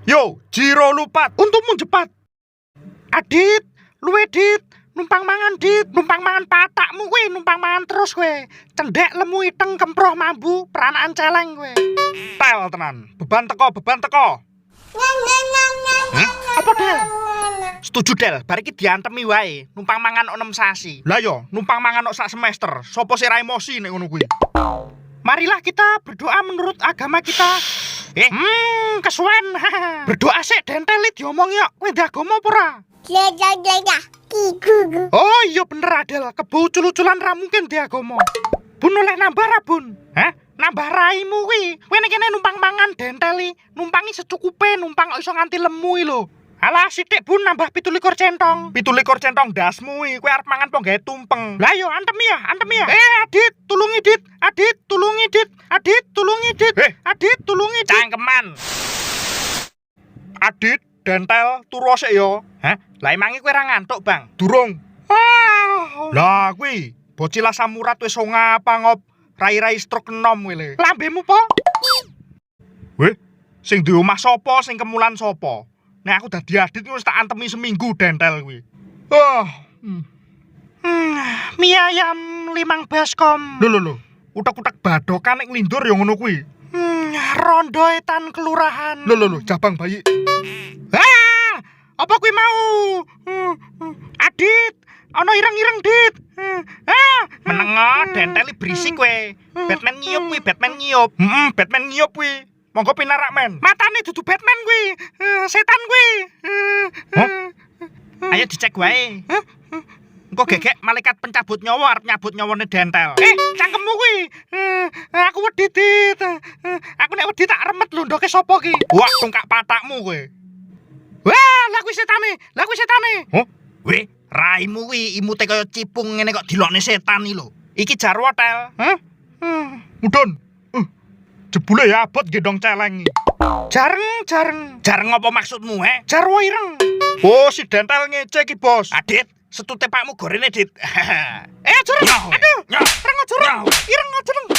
Yo, Jiro lupat. Untukmu cepat. Adit, luwe Dit. Numpang mangan Dit, numpang mangan patakmu kuwi, numpang mangan terus kowe. Cendek lemu iteng kemproh mambu, peranaan celeng kowe. Tel tenan. Beban teko. Apa Del? Setuju Del, bar iki diantemi wae, numpang mangan 6 sasi. Lah yo, numpang mangan sak semester. Sopo sih ra emosi nek ngono kuwi? Marilah kita berdoa menurut agama kita. Kesuwen. Berdoa sik dentelit diomong yo. Kowe ndek agama apa ora? Oh iya bener Adel, kebo ucul-uculan ra mungkin di agama. Bun oleh nambah ra Bun? Hah? Nambah raimu kuwi. Kowe nek kene numpang mangan denteli, numpangi secukupe, numpang iso nganti lemu lho. Alah sithik Bun nambah 17 centong. 17 centong dasmu kuwi, kowe arep mangan po gawe tumpeng. Lah yo antem ya. Adit, tulungi Dit. Adit, tulungi Dit. Adit, tulungi Dit. Adit, tulungi Dit. Cangkeman. Adit, dentel turu sik yo. Hah? Lah emange kowe ra ngantuk, Bang? Durung. Lah kuwi, bocil asam urat wis ngapa ngop. Rai-rai stroke enom kowe le. Lambemu po? Weh, sing di omah sapa, sing kemulan sapa? Nek aku dadi Adit wis tak antemi seminggu dentel kuwi. Mie ayam 5 baskom. Lho. Utek-utek badokan nek nglindur ya ngono kuwi. Rondo etan kelurahan. Lho, jabang bayi. Apa kuwi mau? Adit, ana ireng-ireng Dit. Menengo denteli berisik kowe. Batman ngiyup kuwi, Batman ngiyup kuwi. Monggo pinarak men. Matane dudu Batman kuwi. Setan kuwi. Ayo dicek wae. Engko gegek malaikat pencabut nyawa arep nyabut nyawane dentel. Cangkemmu kuwi. Aku wedi Dit. Aku nek wedi tak remet lho ndoke sapa ki? Wah, tungkak patakmu kowe. Wah, lah kuwi setane. Weh, raimu kuwi imute kaya cipung ngene kok dilokne setan iki lho. Iki jarwo tel. Mudun. Jebule ya abot gendong celeng iki. Jareng apa maksudmu, Jarwo ireng. Oh, si dentel ngece iki, Bos. Adit, setute pakmu gorene, Dit. Aduh. Ireng aja.